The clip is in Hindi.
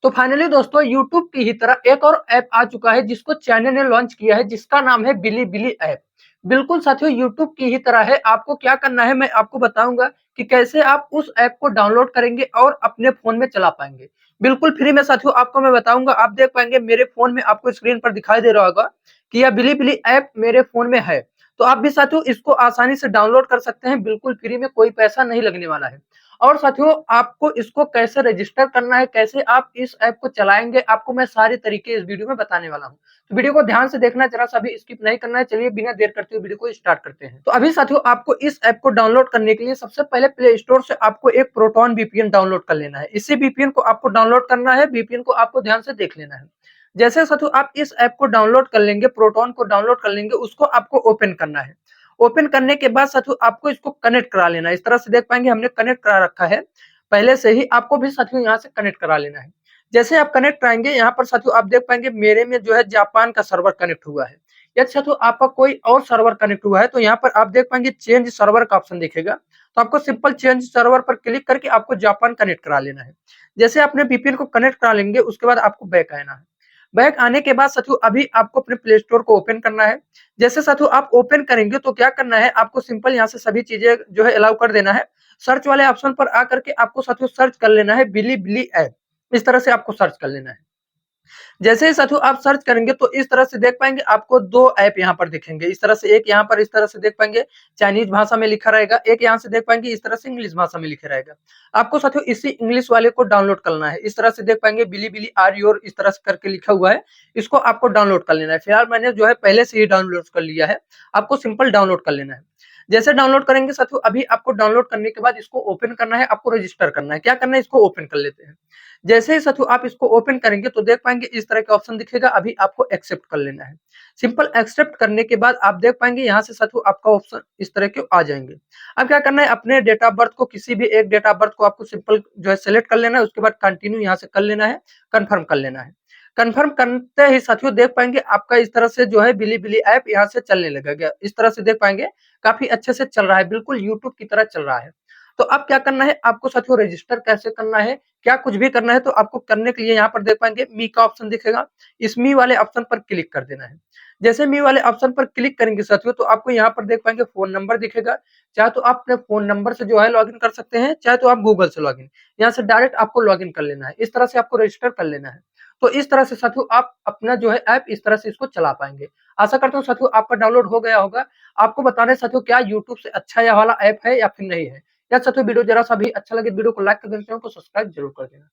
तो फाइनली दोस्तों यूट्यूब की ही तरह एक और ऐप आ चुका है जिसको चाइना ने लॉन्च किया है, जिसका नाम है बिली ऐप। बिल्कुल साथियों, यूट्यूब की ही तरह है। आपको क्या करना है मैं आपको बताऊंगा कि कैसे आप उस ऐप को डाउनलोड करेंगे और अपने फोन में चला पाएंगे। बिल्कुल फ्री में साथियों आपको मैं बताऊंगा। आप देख पाएंगे मेरे फोन में आपको स्क्रीन पर दिखाई दे रहा होगा कि यह बिली ऐप मेरे फोन में है। तो आप भी साथियों इसको आसानी से डाउनलोड कर सकते हैं, बिल्कुल फ्री में, कोई पैसा नहीं लगने वाला है। और साथियों आपको इसको कैसे रजिस्टर करना है, कैसे आप इस ऐप को चलाएंगे, आपको मैं सारे तरीके इस वीडियो में बताने वाला हूँ। तो वीडियो को ध्यान से देखना, जरा सा भी स्किप नहीं करना है। चलिए बिना देर करते हुए वीडियो को स्टार्ट करते हैं। तो अभी साथियों आपको इस ऐप को डाउनलोड करने के लिए सबसे पहले प्ले स्टोर से आपको एक प्रोटॉन वीपीएन डाउनलोड कर लेना है। इसी वीपीएन को आपको डाउनलोड करना है। वीपीएन को आपको ध्यान से देख लेना है। जैसे साथियों आप इस ऐप को डाउनलोड कर लेंगे, प्रोटॉन को डाउनलोड कर लेंगे, उसको आपको ओपन करना है। ओपन करने के बाद साथियों आपको इसको कनेक्ट करा लेना है। इस तरह से देख पाएंगे हमने कनेक्ट करा रखा है पहले से ही। आपको भी साथियों यहाँ से कनेक्ट करा लेना है। जैसे आप कनेक्ट कराएंगे, यहाँ पर साथियों आप देख पाएंगे मेरे में जो है जापान का सर्वर कनेक्ट हुआ है। यदि साथियों आपका कोई और सर्वर कनेक्ट हुआ है तो यहाँ पर आप देख पाएंगे चेंज सर्वर का ऑप्शन दिखेगा। तो आपको सिंपल चेंज सर्वर पर क्लिक करके आपको जापान कनेक्ट करा लेना है। जैसे आपने वीपीएन को कनेक्ट करा लेंगे, उसके बाद आपको बैक आना है। बैक आने के बाद साथियों अभी आपको अपने प्ले स्टोर को ओपन करना है। जैसे साथियों आप ओपन करेंगे तो क्या करना है, आपको सिंपल यहाँ से सभी चीजें जो है अलाउ कर देना है। सर्च वाले ऑप्शन पर आकर के आपको साथियों सर्च कर लेना है बिली ऐप। इस तरह से आपको सर्च कर लेना है। जैसे ही साथियों आप सर्च करेंगे तो इस तरह से देख पाएंगे आपको दो ऐप यहाँ पर दिखेंगे। इस तरह से एक यहाँ पर इस तरह से देख पाएंगे चाइनीज भाषा में लिखा रहेगा, एक यहाँ से देख पाएंगे इस तरह से इंग्लिश भाषा में लिखा रहेगा। आपको साथियों इसी इंग्लिश वाले को डाउनलोड करना है। इस तरह से देख पाएंगे बिली आर योर इस तरह से करके लिखा हुआ है। इसको आपको डाउनलोड कर लेना है। फिलहाल मैंने जो है पहले से ही डाउनलोड कर लिया है, आपको सिंपल डाउनलोड कर लेना है। जैसे डाउनलोड करेंगे साथियों अभी आपको डाउनलोड करने के बाद इसको ओपन करना है, आपको रजिस्टर करना है। क्या करना है, इसको ओपन कर लेते हैं। जैसे ही साथियों आप इसको ओपन करेंगे तो देख पाएंगे इस तरह का ऑप्शन दिखेगा। अभी आपको एक्सेप्ट कर लेना है। सिंपल एक्सेप्ट करने के बाद आप देख पाएंगे यहाँ से साथियों आपका ऑप्शन इस तरह के आ जाएंगे। अब क्या करना है, अपने डेट ऑफ बर्थ को, किसी भी एक डेट ऑफ बर्थ को आपको सिंपल जो है सिलेक्ट कर लेना है। उसके बाद कंटिन्यू यहाँ से कर लेना है, कंफर्म कर लेना है। कंफर्म करते ही साथियों देख पाएंगे आपका इस तरह से जो है बिली ऐप यहाँ से चलने लगेगा। इस तरह से देख पाएंगे काफी अच्छे से चल रहा है, बिल्कुल यूट्यूब की तरह चल रहा है। तो अब क्या करना है, आपको साथियों रजिस्टर कैसे करना है, क्या कुछ भी करना है, तो आपको करने के लिए यहाँ पर देख पाएंगे मी का ऑप्शन दिखेगा। इस मी वाले ऑप्शन पर क्लिक कर देना है। जैसे मी वाले ऑप्शन पर क्लिक करेंगे साथियों तो आपको यहाँ पर देख पाएंगे फोन नंबर दिखेगा। चाहे तो आप अपने फोन नंबर से जो है लॉगिन कर सकते हैं, चाहे तो आप गूगल से लॉगिन, यहाँ से डायरेक्ट आपको लॉगिन कर लेना है। इस तरह से आपको रजिस्टर कर लेना है। तो इस तरह से साथियों आप अपना जो है ऐप इस तरह से इसको चला पाएंगे। आशा करता हूँ साथियों आपका डाउनलोड हो गया होगा। आपको बताने साथियों क्या यूट्यूब से अच्छा यह वाला ऐप है या फिर नहीं है। या साथियों वीडियो जरा सा भी अच्छा लगे वीडियो को लाइक कर देना, चैनल को सब्सक्राइब जरूर कर देना।